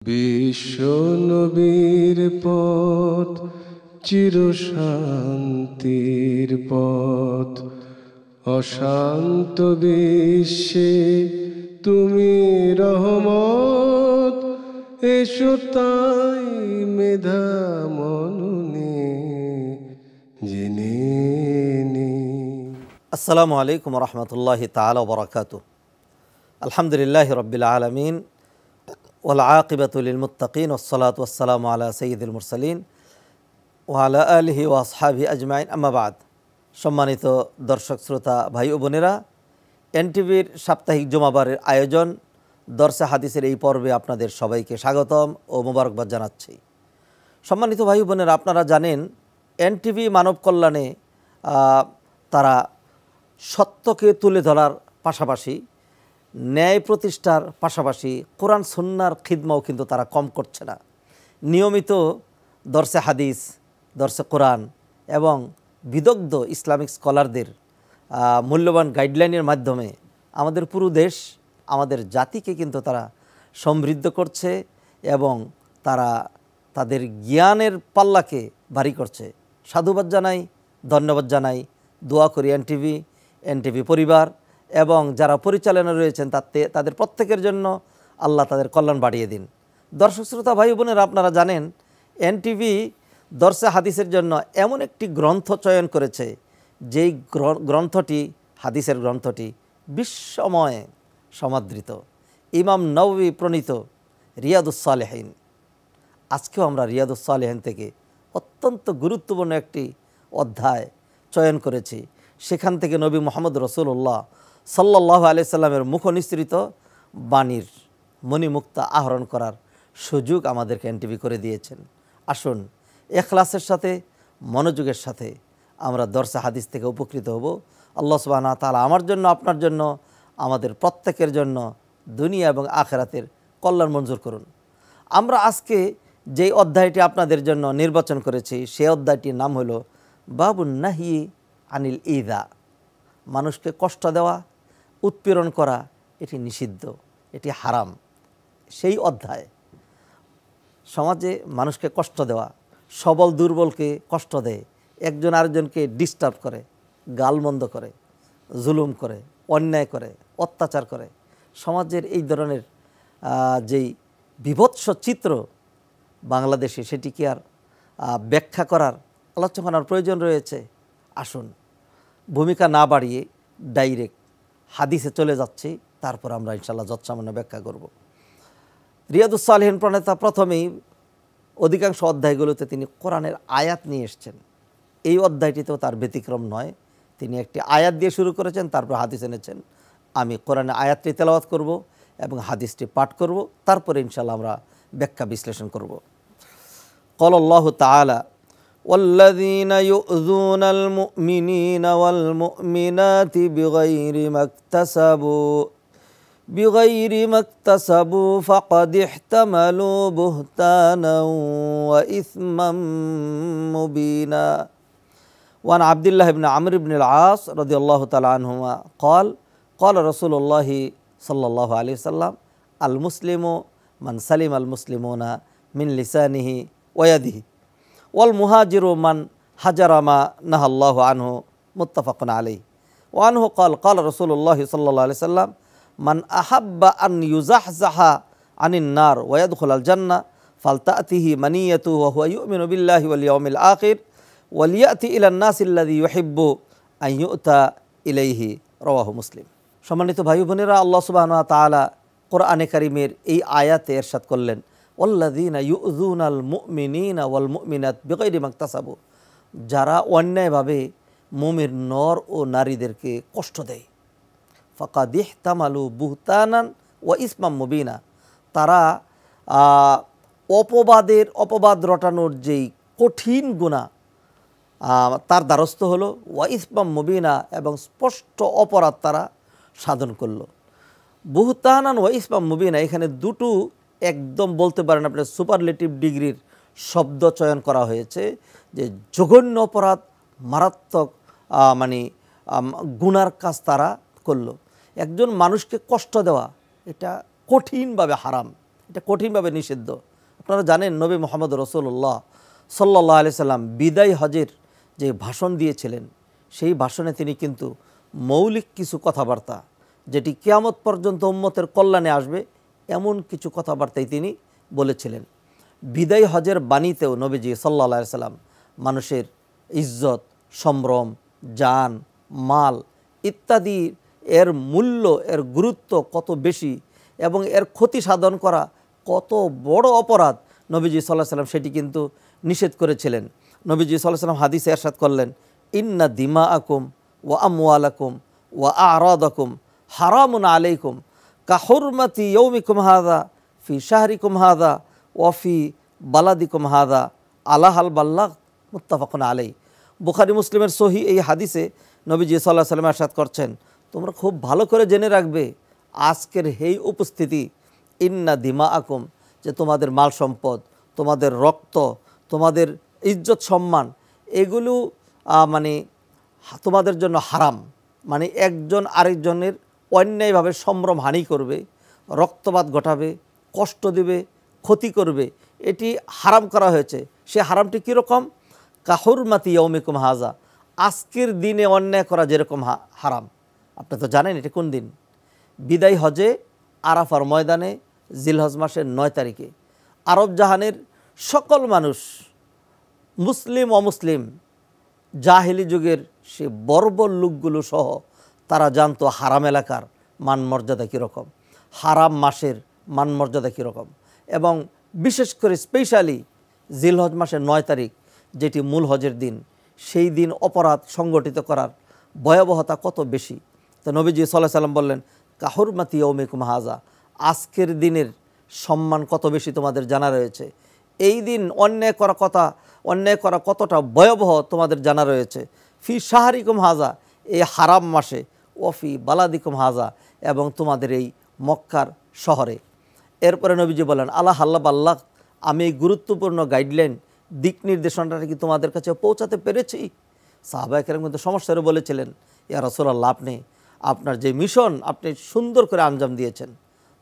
বিশ্ব নবীর পথ চিরশান্তির পথ, অশান্ত বিশ্বে তুমি রহমত। এসো তাই মেধা মননে জেনে নি। আসসালামু আলাইকুম রহমতুল্লাহি তাআলা ওয়া বারাকাতুহু। আলহামদুলিল্লাহি রাব্বিল আলামিন ওয়াল আকিবাতু লিল মুত্তাকিন ওয়াসসালাতু ওয়াসসালামু আলা সাইয়্যিদিল মুরসালিন ওয়া আলা আলিহি ওয়া আসহাবিহি আজমাইন, আম্মা বাদ। সম্মানিত দর্শক শ্রোতা ভাই ও বোনেরা, এনটিভির সাপ্তাহিক জুমাবারের আয়োজন দরসে হাদিসের এই পর্বে আপনাদের সবাইকে স্বাগতম ও মোবারকবাদ জানাচ্ছি। সম্মানিত ভাই ও বোনেরা, আপনারা জানেন এনটিভি মানব কল্যাণে তারা সত্যকে তুলে ধরার পাশাপাশি ন্যায় প্রতিষ্ঠার পাশাপাশি কোরআন সুন্নাহর খিদমাও কিন্তু তারা কম করছে না। নিয়মিত দরসে হাদিস, দরসে কোরআন এবং বিদগ্ধ ইসলামিক স্কলারদের মূল্যবান গাইডলাইনের মাধ্যমে আমাদের পুরো দেশ, আমাদের জাতিকে কিন্তু তারা সমৃদ্ধ করছে এবং তারা তাদের জ্ঞানের পাল্লাকে ভারী করছে। সাধুবাদ জানাই, ধন্যবাদ জানাই, দোয়া করি এনটিভি পরিবার এবং যারা পরিচালনা রয়েছেন তাদের প্রত্যেকের জন্য আল্লাহ তাদের কল্যাণ বাড়িয়ে দিন। দর্শক শ্রোতা ভাই বোনেরা, আপনারা জানেন এনটিভি দরসে হাদিসের জন্য এমন একটি গ্রন্থ চয়ন করেছে, যেই গ্রন্থটি, হাদিসের গ্রন্থটি বিশ্বময় সমাদৃত, ইমাম নববী প্রণীত রিয়াদুস সালেহিন। আজকেও আমরা রিয়াদুস সালেহিন থেকে অত্যন্ত গুরুত্বপূর্ণ একটি অধ্যায় চয়ন করেছি। সেখান থেকে নবী মুহাম্মদ রাসূলুল্লাহ সাল্লাল্লাহু আলাইহি সাল্লামের মুখনিসৃত বাণীর মণিমুক্তা আহরণ করার সুযোগ আমাদেরকে এনটিভি করে দিয়েছেন। আসুন ইখলাসের সাথে, মনোযোগের সাথে আমরা দরসে হাদিস থেকে উপকৃত হব। আল্লাহ সুবহানাহু ওয়া তাআলা আমার জন্য, আপনার জন্য, আমাদের প্রত্যেকের জন্য দুনিয়া এবং আখিরাতের কল্যাণ মঞ্জুর করুন। আমরা আজকে যেই অধ্যায়টি আপনাদের জন্য নির্বাচন করেছি, সেই অধ্যায়টির নাম হলো বাবুন নাহি আনিল ইযা। মানুষকে কষ্ট দেওয়া, উৎপীড়ন করা এটি নিষিদ্ধ, এটি হারাম। সেই অধ্যায় সমাজে মানুষকে কষ্ট দেওয়া, সবল দুর্বলকে কষ্ট দেয়, একজন আরেকজনকে ডিস্টার্ব করে, গালমন্দ করে, জুলুম করে, অন্যায় করে, অত্যাচার করে, সমাজের এই ধরনের যেই বিভৎস চিত্র বাংলাদেশে, সেটি কি আর ব্যাখ্যা করার, আলোচনা করার প্রয়োজন রয়েছে? আসুন ভূমিকা না বাড়িয়ে ডাইরেক্ট হাদিসে চলে যাচ্ছি, তারপর আমরা ইনশাআল্লাহ যৎসামান্য ব্যাখ্যা করব। রিয়াদুস সালেহিন প্রণেতা প্রথমেই অধিকাংশ অধ্যায়গুলোতে তিনি কোরআনের আয়াত নিয়ে এসছেন। এই অধ্যায়টিতেও তার ব্যতিক্রম নয়। তিনি একটি আয়াত দিয়ে শুরু করেছেন, তারপর হাদিস এনেছেন। আমি কোরআনের আয়াতটি তেলাওয়াত করব এবং হাদিসটি পাঠ করব, তারপরে ইনশাআল্লাহ আমরা ব্যাখ্যা বিশ্লেষণ করব। ক্বালাল্লাহু তাআলা والذين يؤذون المؤمنين والمؤمنات بغير ما اكتسبوا فقد احتملوا بهتانا وإثما مبينا وعن عبد الله بن عمرو بن العاص رضي الله تعالى عنهما قال رسول الله صلى الله عليه وسلم المسلم من سلم المسلمون من لسانه ويده والمهاجر من هجر ما نهى الله عنه متفق عليه وعنه قال رسول الله صلى الله عليه وسلم من أحب أن يزحزح عن النار ويدخل الجنة فلتأته منيته وهو يؤمن بالله واليوم الآخر وليأتي إلى الناس الذي يحب أن يؤتى إليه رواه مسلم। সম্মানিত ভাই বোনেরা, আল্লাহ সুবহানাহু ওয়া তাআলা কোরআনে কারীমের এই আয়াতে ইরশাদ করলেন, ওয়াল্লাযীনা ইউযুনাল মুমিনিনা ওয়াল মুমিনাত বিগাইরি মাকতাসাবু। যারা অন্যায়ভাবে মুমিন নর ও নারীদেরকে কষ্ট দেয়, ফাকাদ ইহতামালু বুহতানান ওয়া ইসমাম মুবিনা। তারা অপবাদ রটানোর যেই কঠিন গুনাহ, তার দ্বারস্থ হলো, ওয়া ইসমাম মুবিনা, এবং স্পষ্ট অপরাধ তারা সাধন করল। বুহতানান ওয়া ইসমাম মুবিনা, এখানে দুটো একদম বলতে পারেন আপনার সুপারলেটিভ ডিগ্রির শব্দ চয়ন করা হয়েছে, যে জঘন্য অপরাধ, মারাত্মক গুনার কাজ তারা করলো। একজন মানুষকে কষ্ট দেওয়া এটা কঠিনভাবে হারাম, এটা কঠিনভাবে নিষিদ্ধ। আপনারা জানেন নবী মুহাম্মদ রাসূলুল্লাহ সাল্লাল্লাহু আলাইহি সাল্লাম বিদায় হজের যে ভাষণ দিয়েছিলেন, সেই ভাষণে তিনি কিন্তু মৌলিক কিছু কথাবার্তা, যেটি কিয়ামত পর্যন্ত উম্মতের কল্যাণে আসবে, এমন কিছু কথাবার্তাই তিনি বলেছিলেন। বিদায় হজের বাণীতেও নবীজি সাল্লাল্লাহু আলাইহি সাল্লাম মানুষের ইজ্জত, সম্ভ্রম, জান, মাল ইত্যাদি এর মূল্য, এর গুরুত্ব কত বেশি এবং এর ক্ষতি সাধন করা কত বড় অপরাধ নবীজি সাল্লাল্লাহু আলাইহি সাল্লাম সেটি কিন্তু নিষেধ করেছিলেন। নবীজি সাল্লাল্লাহু আলাইহি সাল্লাম হাদিসে ইরশাদ করলেন, ইন্না দিমাআকুম ওয়া আমওয়ালাকুম ওয়া আ'রাদাকুম হারামুন আলাইকুম কাহুরমাতি ইয়াউমিকুম হাযা ফি শাহরিকুম হাযা ওয়া ফি বালাদিকুম হাযা আলাহাল বাল্লাগ মুত্তাফাকুন আলাইহি। বুখারী মুসলিমের সহিহ এই হাদিসে নবীজি সাল্লাল্লাহু আলাইহি সাল্লাম ইরশাদ করছেন, তোমরা খুব ভালো করে জেনে রাখবে আজকের এই উপস্থিতি, ইন্না দিমাআকুম, যে তোমাদের মাল সম্পদ, তোমাদের রক্ত, তোমাদের ইজ্জত সম্মান, এগুলো মানে তোমাদের জন্য হারাম। মানে একজন আরেকজনের অন্যায়ভাবে সম্ভ্রম হানি করবে, রক্তপাত ঘটাবে, কষ্ট দেবে, ক্ষতি করবে, এটি হারাম করা হয়েছে। সে হারামটি কীরকম? কাহুরমাতি ইয়াউমিকুম হাযা, আজকের দিনে অন্যায় করা যেরকম হারাম। আপনি তো জানেন এটা কোন দিন? বিদায় হজে আরাফার ময়দানে জিলহজ মাসের 9 তারিখে আরব জাহানের সকল মানুষ, মুসলিম অমুসলিম, জাহেলি যুগের সে বর্বর লোকগুলো সহ তারা জানতো হারাম এলাকার মানমর্যাদা কীরকম, হারাম মাসের মানমর্যাদা কীরকম, এবং বিশেষ করে স্পেশালি জিলহজ মাসের 9 তারিখ যেটি মূল হজের দিন, সেই দিন অপরাধ সংগঠিত করার ভয়াবহতা কত বেশি। তো নবীজি সাল্লাল্লাহু আলাইহি সাল্লাম বললেন, কাহুরমাতি ইয়াউমিকুম হাযা, আজকের দিনের সম্মান কত বেশি তোমাদের জানা রয়েছে। এই দিন অন্যায় করা কতটা ভয়াবহ তোমাদের জানা রয়েছে। ফি শাহরিকুম হাযা, এই হারাম মাসে, ওফি বালাদিকুম হাযা, এবং তোমাদের এই মক্কার শহরে। এরপরে নবীজি বলেন, আল্লাহ বাল্লাগ, আমি এই গুরুত্বপূর্ণ গাইডলাইন, দিক নির্দেশনাটা কি তোমাদের কাছে পৌঁছাতে পেরেছি? সাহাবায়ে কেরাম কিন্তু সমস্যারে বলেছিলেন, ইয়া রাসূলুল্লাহ, আপনার যে মিশন আপনি সুন্দর করে আঞ্জাম দিয়েছেন।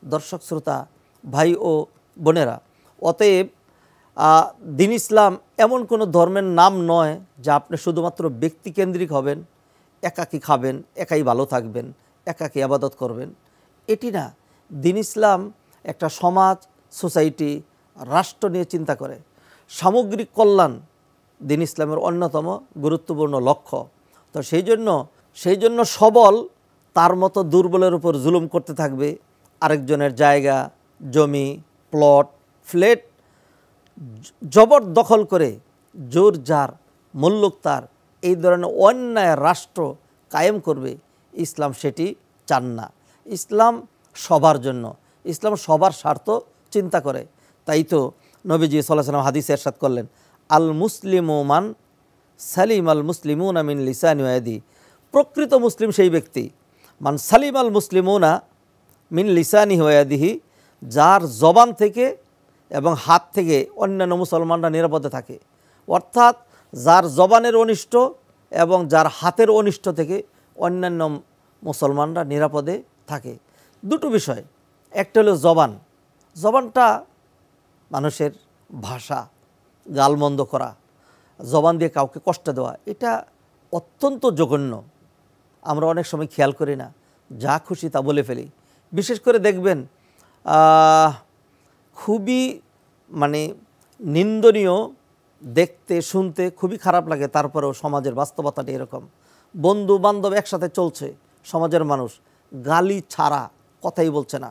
দর্শক শ্রোতা ভাই ও বোনেরা, অতএব দিন ইসলাম এমন কোনো ধর্মের নাম নয় যে আপনি শুধুমাত্র ব্যক্তিকেন্দ্রিক হবেন, একাকী খাবেন, একাই ভালো থাকবেন, একাকী ইবাদত করবেন, এটি না। দিন ইসলাম একটা সমাজ, সোসাইটি, রাষ্ট্র নিয়ে চিন্তা করে। সামগ্রিক কল্যাণ দিন ইসলামের অন্যতম গুরুত্বপূর্ণ লক্ষ্য। তো সেই জন্য সবল তার মতো দুর্বলের উপর জুলুম করতে থাকবে, আরেকজনের জায়গা, জমি, প্লট, ফ্ল্যাট জবরদখল করে জোর যার, মুল্লুক তার, এই ধরনের অন্যায় রাষ্ট্র কায়েম করবে। ইসলাম সেটি চান না। ইসলাম সবার জন্য, ইসলাম সবার স্বার্থ চিন্তা করে। তাই তো নবীজি সাল্লাল্লাহু আলাইহি ওয়াসাল্লাম হাদিসে ইরশাদ করলেন, আল মুসলিমু মান সালিম আল মুসলিমুনা মিন লিসানি ওয়া ইয়াদি, প্রকৃত মুসলিম সেই ব্যক্তি, মান সালিম আল মুসলিমুনা মিন লিসানি ওয়া ইয়াদিহি, যার জবান থেকে এবং হাত থেকে অন্যান্য মুসলমানরা নিরাপদে থাকে। অর্থাৎ যার জবানের অনিষ্ট এবং যার হাতের অনিষ্ট থেকে অন্যান্য মুসলমানরা নিরাপদে থাকে। দুটো বিষয়, একটা হলো জবানটা মানুষের ভাষা, গালমন্দ করা, জবান দিয়ে কাউকে কষ্ট দেওয়া, এটা অত্যন্ত জঘন্য। আমরা অনেক সময় খেয়াল করি না, যা খুশি তা বলে ফেলি। বিশেষ করে দেখবেন খুবই নিন্দনীয়, দেখতে শুনতে খুবই খারাপ লাগে, তারপরেও সমাজের বাস্তবতাটা এরকম। বন্ধু বান্ধব একসাথে চলছে, সমাজের মানুষ গালি ছাড়া কথাই বলছে না,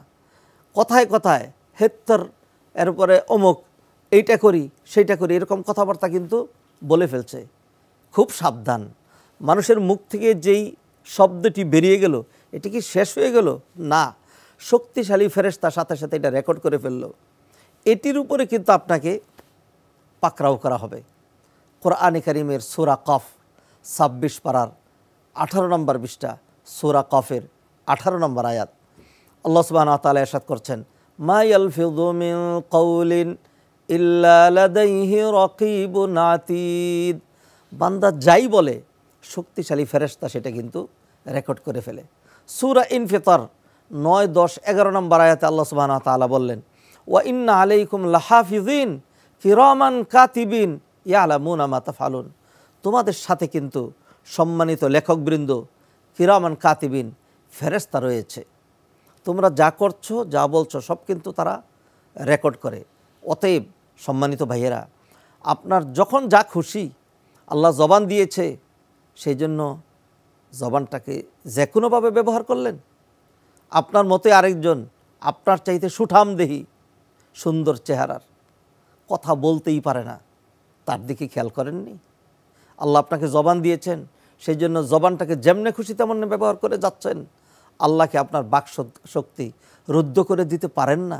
কথায় কথায় হেত্তর, এরপরে অমুক, এইটা করি সেইটা করি, এরকম কথাবার্তা কিন্তু বলে ফেলছে। খুব সাবধান। মানুষের মুখ থেকে যেই শব্দটি বেরিয়ে গেল, এটি কি শেষ হয়ে গেল? না, শক্তিশালী ফেরেশতা সাথে সাথে এটা রেকর্ড করে ফেললো। এটির উপরে কিন্তু আপনাকে পাকড়াও করা হবে। কোরআনে কারীমের সূরা কফ 26 পারার 18 নম্বর পৃষ্ঠা, সূরা কফের 18 নম্বর আয়াত, আল্লাহ সুবহানাহু ওয়া তাআলা ইরশাদ করছেন, মা ইয়ালফিযু মিন কাউলিন ইল্লা লাদাইহি রাকিবুন আতীদ। বান্দা যাই বলে শক্তিশালী ফেরেশতা সেটা কিন্তু রেকর্ড করে ফেলে। সূরা ইনফিতার 9, 10, 11 নম্বর আয়াতে আল্লাহ সুবহানাহু ওয়া তাআলা বললেন, ওয়া ইন্না আলাইকুম লাহাফিজিন কিরামান কাতিবিন ইয়ালামুনা মা তাফআলুন, তোমাদের সাথে কিন্তু সম্মানিত লেখকবৃন্দ কিরামান কাতিবিন ফেরেশতা রয়েছে, তোমরা যা করছো যা বলছো সব কিন্তু তারা রেকর্ড করে। অতএব সম্মানিত ভাইয়েরা, আপনার যখন যা খুশি আল্লাহ জবান দিয়েছে, সেই জন্য জবানটাকে যে কোনোভাবে ব্যবহার করলেন। আপনার মতে আরেকজন আপনার চাইতে সুঠামদেহী সুন্দর চেহারার, কথা বলতেই পারে না, তার দিকে খেয়াল করেননি? আল্লাহ আপনাকে জবান দিয়েছেন, সেই জন্য জবানটাকে যেমনে খুশি তেমন ব্যবহার করে যাচ্ছেন। আল্লাহকে আপনার বাক শক্তি রুদ্ধ করে দিতে পারেন না?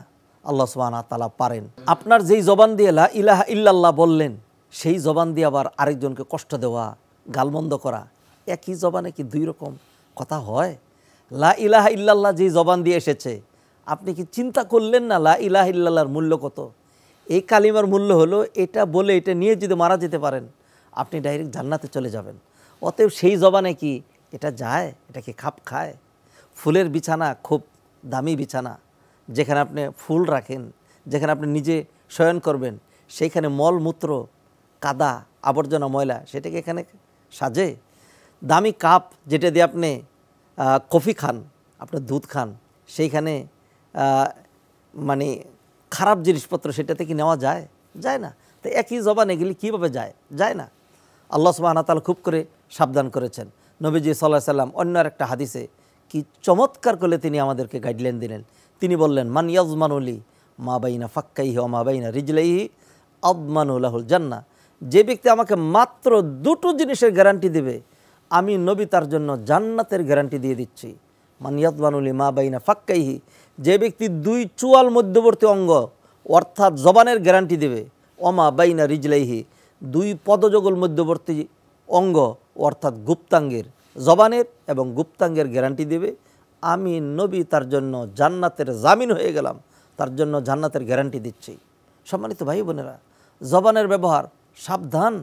আল্লাহ সুবহানাহু ওয়া তাআলা পারেন। আপনার যেই জবান দিয়ে লা ইলাহা ইল্লাল্লাহ বললেন, সেই জবান দিয়ে আবার আরেকজনকে কষ্ট দেওয়া, গালমন্দ করা, একই জবানে কি দুই রকম কথা হয়? লা ইলাহা ইল্লাল্লাহ যেই জবান দিয়ে এসেছে, আপনি কি চিন্তা করলেন না লা ইলাহা ইল্লাল্লাহর মূল্য কত? এই কালিমার মূল্য হলো এটা বলে এটা নিয়ে যদি মারা যেতে পারেন, আপনি ডাইরেক্ট জান্নাতে চলে যাবেন। অতএব সেই জবানে কি এটা যায়? এটা কি খাপ খায়? ফুলের বিছানা খুব দামি বিছানা, যেখানে আপনি ফুল রাখেন, যেখানে আপনি নিজে শয়ন করবেন, সেইখানে মলমূত্র, কাদা, আবর্জনা, ময়লা, সেটাকে এখানে সাজে? দামি কাপ যেটা দিয়ে আপনি কফি খান, আপনি দুধ খান, সেইখানে মানে খারাপ জিনিসপত্র সেটাতে কি নেওয়া যায়? যায় না। তো একই জবান এগুলি কীভাবে যায়? যায় না। আল্লাহ সুবহানাহু ওয়া তাআলা খুব করে সাবধান করেছেন। নবীজি সাল্লাল্লাহু আলাইহি সাল্লাম অন্য একটা হাদিসে কি চমৎকার করে তিনি আমাদেরকে গাইডলাইন দিলেন। তিনি বললেন, মান ইয়াজমানুলি মা বাইনা ফাক্কাইহি ওয়া মা বাইনা রিজলাইহি আদমানু লাহুল জান্নাহ, যে ব্যক্তি আমাকে মাত্র দুটো জিনিসের গ্যারান্টি দেবে, আমি নবী তার জন্য জান্নাতের গ্যারান্টি দিয়ে দিচ্ছি। মান ইয়াজমানুলি মা বাইনা ফাক্কাইহি, যে ব্যক্তি দুই চুয়াল মধ্যবর্তী অঙ্গ অর্থাৎ জবানের গ্যারান্টি দেবে, ওমা বাইনা রিজলাইহি, দুই পদযুগল মধ্যবর্তী অঙ্গ অর্থাৎ গুপ্তাঙ্গের, জবানের এবং গুপ্তাঙ্গের গ্যারান্টি দেবে, আমি নবী তার জন্য জান্নাতের জামিন হয়ে গেলাম, তার জন্য জান্নাতের গ্যারান্টি দিচ্ছি। সম্মানিত ভাই বোনেরা, জবানের ব্যবহার সাবধান।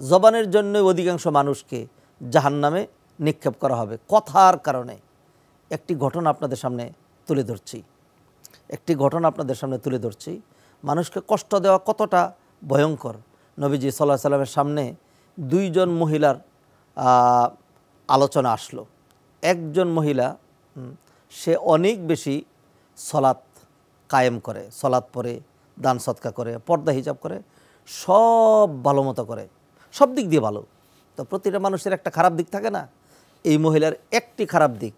জবানের জন্য অধিকাংশ মানুষকে জাহান্নামে নিক্ষেপ করা হবে কথার কারণে। একটি ঘটনা আপনাদের সামনে তুলে ধরছি, মানুষকে কষ্ট দেওয়া কতটা ভয়ঙ্কর। নবীজি সাল্লাল্লাহু আলাইহি সাল্লামের সামনে দুইজন মহিলার আলোচনা আসলো। একজন মহিলা সে অনেক বেশি সলাত কায়েম করে, সলাত পড়ে, দান সদকা করে, পর্দা হিজাব করে, সব ভালো মতো করে, সব দিক দিয়ে ভালো। তো প্রতিটা মানুষের একটা খারাপ দিক থাকে না? এই মহিলার একটি খারাপ দিক,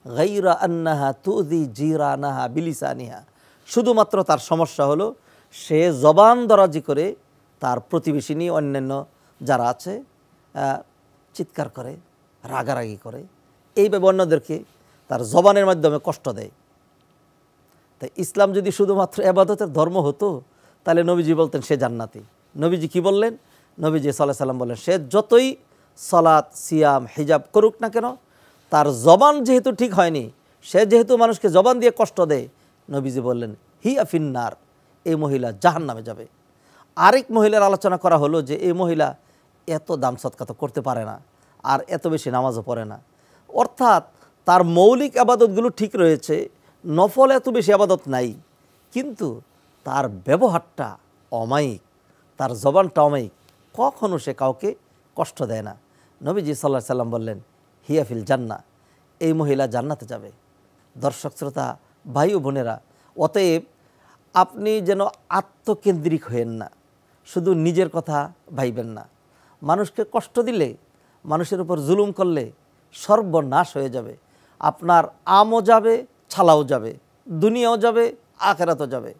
গাইরা আন্নাহা তুযি জিরানাহা বিলিসানিহা, শুধুমাত্র তার সমস্যা হলো সে জবান দরাজি করে তার প্রতিবেশিনী অন্যান্য যারা আছে চিৎকার করে, রাগারাগি করে, এইভাবে অন্যদেরকে তার জবানের মাধ্যমে কষ্ট দেয়। তাই ইসলাম যদি শুধুমাত্র ইবাদতের ধর্ম হতো, তাহলে নবীজি বলতেন সে জান্নাতি। নবীজি কি বললেন? নবীজি সাল্লাল্লাহু আলাইহি সাল্লাম বললেন, সে যতই সালাত, সিয়াম, হিজাব করুক না কেন, তার জবান যেহেতু ঠিক হয়নি, সে যেহেতু মানুষকে জবান দিয়ে কষ্ট দেয়, নবীজি বললেন হিয়া ফিন্নার, এই মহিলা জাহান্নামে যাবে। আরেক মহিলার আলোচনা করা হলো যে এই মহিলা এত দান সদকা তো করতে পারে না, আর এত বেশি নামাজও পড়ে না, অর্থাৎ তার মৌলিক আবাদতগুলো ঠিক রয়েছে, নফল এত বেশি আবাদত নাই, কিন্তু তার ব্যবহারটা অমায়িক, তার জবানটা অমায়িক, কখনো সে কাউকে কষ্ট দেয় না। নবীজি সাল্লাল্লাহু আলাইহি সাল্লাম বললেন হিয়া ফিল জান্নাহ, এই মহিলা জান্নাতে যাবে। দর্শক শ্রোতা, ভাই ও বোনেরা, অতএব আপনি যেন আত্মকেন্দ্রিক হয়েন না, শুধু নিজের কথা ভাইবেন না। মানুষকে কষ্ট দিলে, মানুষের উপর জুলুম করলে সর্বনাশ হয়ে যাবে। আপনার আমও যাবে, ছালাও যাবে, দুনিয়াও যাবে, আখিরাতও যাবে।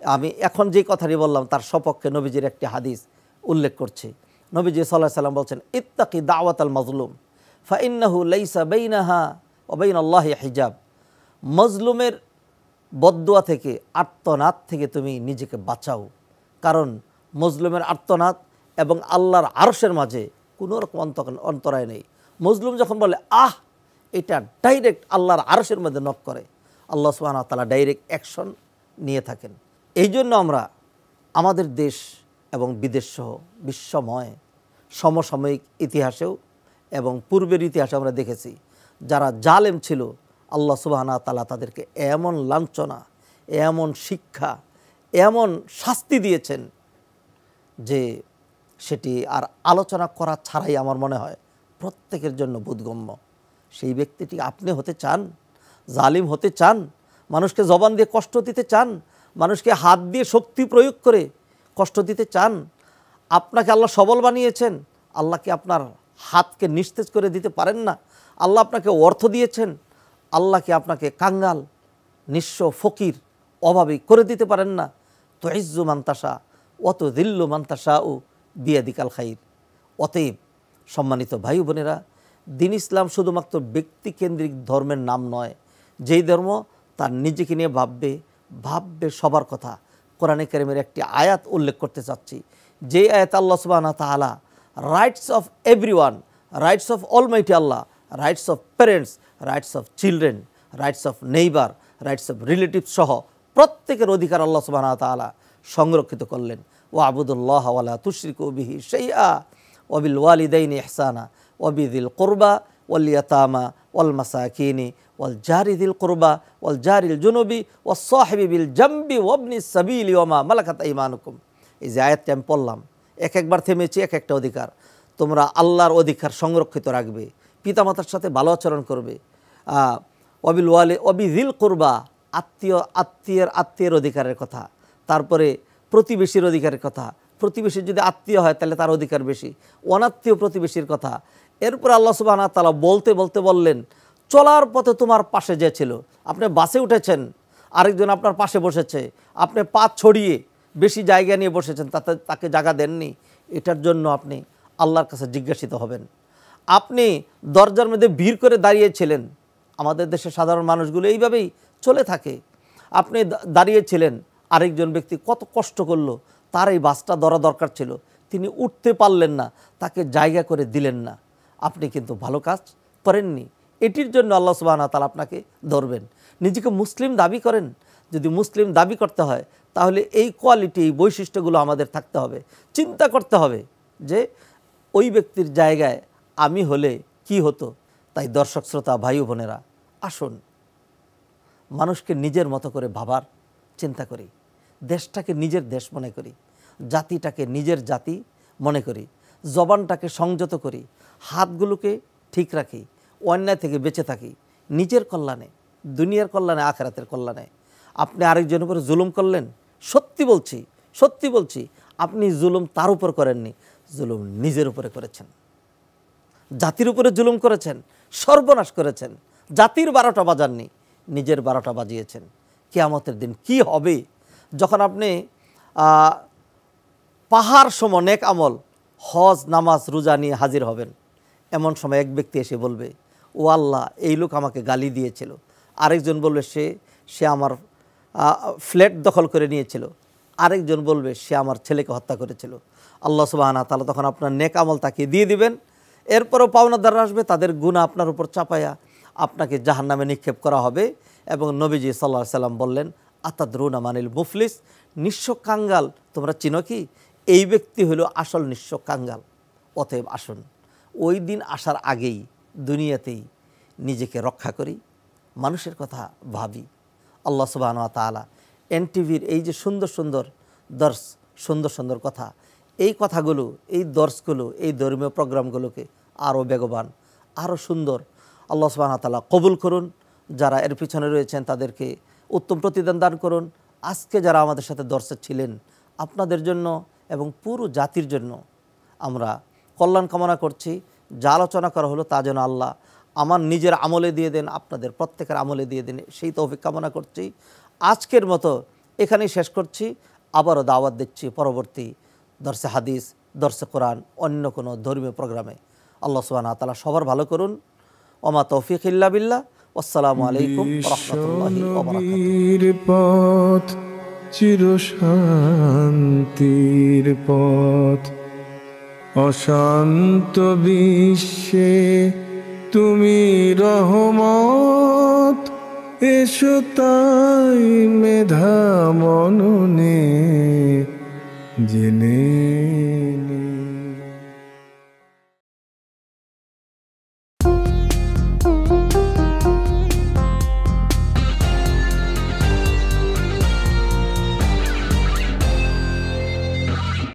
আমি এখন যে কথাটি বললাম তার সপক্ষে নবীজির একটি হাদিস উল্লেখ করছি। নবীজি সাল্লাল্লাহু আলাইহি সাল্লাম বলছেন, ইত্তাকি দাওয়াতাল মাজলুম ফাইন্নাহু লাইসা বাইনাহা ওয়া বাইনাল্লাহি হিজাব, মজলুমের বদদুয়া থেকে, আর্তনাদ থেকে তুমি নিজেকে বাঁচাও, কারণ মজলুমের আর্তনাদ এবং আল্লাহর আরশের মাঝে কোনো রকম অন্তরায় নেই। মজলুম যখন বলে আহ, এটা ডাইরেক্ট আল্লাহর আরশের মধ্যে নক করে, আল্লাহ সুবহানাহু ওয়া তাআলা ডাইরেক্ট অ্যাকশন নিয়ে থাকেন। এই জন্য আমরা আমাদের দেশ এবং বিদেশসহ বিশ্বময় সমসাময়িক ইতিহাসেও এবং পূর্বের ইতিহাসে আমরা দেখেছি, যারা জালেম ছিল আল্লাহ সুবহানাহু ওয়া তাআলা তাদেরকে এমন লাঞ্ছনা, এমন শিক্ষা, এমন শাস্তি দিয়েছেন যে সেটি আর আলোচনা করা ছাড়াই আমার মনে হয় প্রত্যেকের জন্য বোধগম্য। সেই ব্যক্তিটি আপনি হতে চান? জালিম হতে চান? মানুষকে জবান দিয়ে কষ্ট দিতে চান? মানুষকে হাত দিয়ে শক্তি প্রয়োগ করে কষ্ট দিতে চান? আপনাকে আল্লাহ সবল বানিয়েছেন, আল্লাহ কি আপনার হাতকে নিস্তেজ করে দিতে পারেন না? আল্লাহ আপনাকে অর্থ দিয়েছেন, আল্লাহ কি আপনাকে কাঙ্গাল, নিঃস্ব, ফকির, অভাবী করে দিতে পারেন না? তো ইজ্জু মান্তাসা অত দিল্লু মান্তাসা ও বিয়াদিকাল খাইর। অতএব সম্মানিত ভাই বোনেরা, দিন ইসলাম শুধুমাত্র ব্যক্তিকেন্দ্রিক ধর্মের নাম নয়। যেই ধর্ম তার নিজেকে নিয়ে ভাববে সবার কথা। কোরআনে কারিমের একটি আয়াত উল্লেখ করতে চাচ্ছি, যেই আয়াত আল্লাহ সুবহানাহু ওয়া তাআলা rights of everyone, rights of Almighty Allah, rights of parents, rights of children, rights of neighbour, rights of relative সহ প্রত্যেকের অধিকার আল্লাহ সুবহানাহু ওয়া তাআলা সংরক্ষিত করলেন। ওয়া আবুদুল্লাহ ওয়ালা তুশরিকু বিহি শাইআ ওয়া বিল ওয়ালিদাইনি ইহসানা ওয়া বিযিল কুরবা ওয়াল ইয়াতামা ওয়াল মাসাকিনি ওয়াল জারি যিল কুরবা ওয়াল জারিল জুনুবি ওয়াস সাহিবি বিল জামবি ওয়াবনিস সাবিলি ওয়া মা মালাকাত আইমানুকুম। এই যে আয়াতটা আমি পড়লাম, এক একবার থেমেছি এক একটা অধিকার। তোমরা আল্লাহর অধিকার সংরক্ষিত রাখবে, পিতামাতার সাথে ভালো আচরণ করবে, ওয়াবিল ওয়ালি ওয়াবিযিল কুরবা, আত্মীয়ের অধিকারের কথা, তারপরে প্রতিবেশীর অধিকারের কথা। প্রতিবেশী যদি আত্মীয় হয় তাহলে তার অধিকার বেশি, অনাত্মীয় প্রতিবেশীর কথা। এরপর আল্লাহ সুবহানাহু ওয়া তাআলা বলতে বললেন, চলার পথে তোমার পাশে যে ছিল, আপনি বাসে উঠেছেন, আরেকজন আপনার পাশে বসেছে, আপনি পা ছড়িয়ে বেশি জায়গা নিয়ে বসেছেন, তাকে জায়গা দেননি, এটার জন্য আপনি আল্লাহর কাছে জিজ্ঞাসিত হবেন। আপনি দরজার মধ্যে ভিড় করে দাঁড়িয়েছিলেন, আমাদের দেশের সাধারণ মানুষগুলো এইভাবেই চলে থাকে। আপনি দাঁড়িয়েছিলেন, আরেকজন ব্যক্তি কত কষ্ট করলো, তার এই বাসটা ধরা দরকার ছিল, তিনি উঠতে পারলেন না, তাকে জায়গা করে দিলেন না, আপনি কিন্তু ভালো কাজ করেননি। এটির জন্য আল্লাহ সুবহানাহু ওয়া তাআলা আপনাকে ধরবেন। নিজেকে মুসলিম দাবি করেন, যদি মুসলিম দাবি করতে হয় তাহলে এই কোয়ালিটি, এই বৈশিষ্ট্যগুলো আমাদের থাকতে হবে। চিন্তা করতে হবে যে ওই ব্যক্তির জায়গায় আমি হলে কি হতো। তাই দর্শক শ্রোতা ভাই বোনেরা, আসুন মানুষকে নিজের মতো করে ভাবার চিন্তা করি, দেশটাকে নিজের দেশ মনে করি, জাতিটাকে নিজের জাতি মনে করি, জবানটাকে সংযত করি, হাতগুলোকে ঠিক রাখি, অন্যায় থেকে বেঁচে থাকি, নিজের কল্যাণে, দুনিয়ার কল্যাণে, আখিরাতের কল্যাণে। আপনি আরেকজনের উপরে জুলুম করলেন, সত্যি বলছি আপনি জুলুম তার উপর করেননি, জুলুম নিজের উপরে করেছেন, জাতির উপরে জুলুম করেছেন, সর্বনাশ করেছেন। জাতির 12টা বাজাননি, নিজের 12টা বাজিয়েছেন। কিয়ামতের দিন কি হবে যখন আপনি পাহাড় সম নেক আমল, হজ, নামাজ, রোজা নিয়ে হাজির হবেন, এমন সময় এক ব্যক্তি এসে বলবে, ও আল্লাহ, এই লোক আমাকে গালি দিয়েছিল। আরেকজন বলবে সে আমার ফ্ল্যাট দখল করে নিয়েছিল। আরেকজন বলবে সে আমার ছেলেকে হত্যা করেছিল। আল্লাহ সুবহানাহু ওয়া তাআলা তখন আপনার নেক আমল তাকে দিয়ে দিবেন। এরপরও পাওনাদার আসবে, তাদের গুনাহ আপনার উপর চাপায়া আপনাকে জাহান্নামে নিক্ষেপ করা হবে। এবং নবীজি সাল্লাল্লাহু আলাইহি সাল্লাম বললেন, আতাদরুনা মানিল মুফলিস, নিঃস্ব কাঙ্গাল তোমরা চিনো কি? এই ব্যক্তি হলো আসল নিঃস্ব কাঙ্গাল। অতএব আসুন ওই দিন আসার আগেই দুনিয়াতেই নিজেকে রক্ষা করি, মানুষের কথা ভাবি। আল্লাহ সুবহানাহু ওয়া তাআলা এনটিভির এই যে সুন্দর দর্শ, সুন্দর কথা, এই কথাগুলো, এই দর্শগুলো, এই ধর্মীয় প্রোগ্রামগুলোকে আরও বেগবান, আরও সুন্দর আল্লাহ সুবহানাহু ওয়া তাআলা কবুল করুন। যারা এর পিছনে রয়েছেন তাদেরকে উত্তম প্রতিদান দান করুন। আজকে যারা আমাদের সাথে দর্শক ছিলেন, আপনাদের জন্য এবং পুরো জাতির জন্য আমরা কল্যাণ কামনা করছি। যা আলোচনা করা হলো তা যেন আল্লাহ আমার নিজের আমলে দিয়ে দেন, আপনাদের প্রত্যেকের আমলে দিয়ে দেন, সেই তৌফিক কামনা করছি। আজকের মতো এখানেই শেষ করছি। আবারও দাওয়াত দিচ্ছি পরবর্তী দর্শে হাদিস, দর্শে কোরআন, অন্য কোনো ধর্মীয় প্রোগ্রামে। আল্লাহ সুবহানাহু ওয়া তাআলা সবার ভালো করুন। ওমা তৌফিক ইল্লা বিল্লাহ। আসসালামু আলাইকুম ওয়া রাহমাতুল্লাহি ওয়া বারাকাতুহু। চিরশান্তির পথ, অশান্ত বিশ্বে তুমি রহমত, এসো তাই মেধা মননে জেনে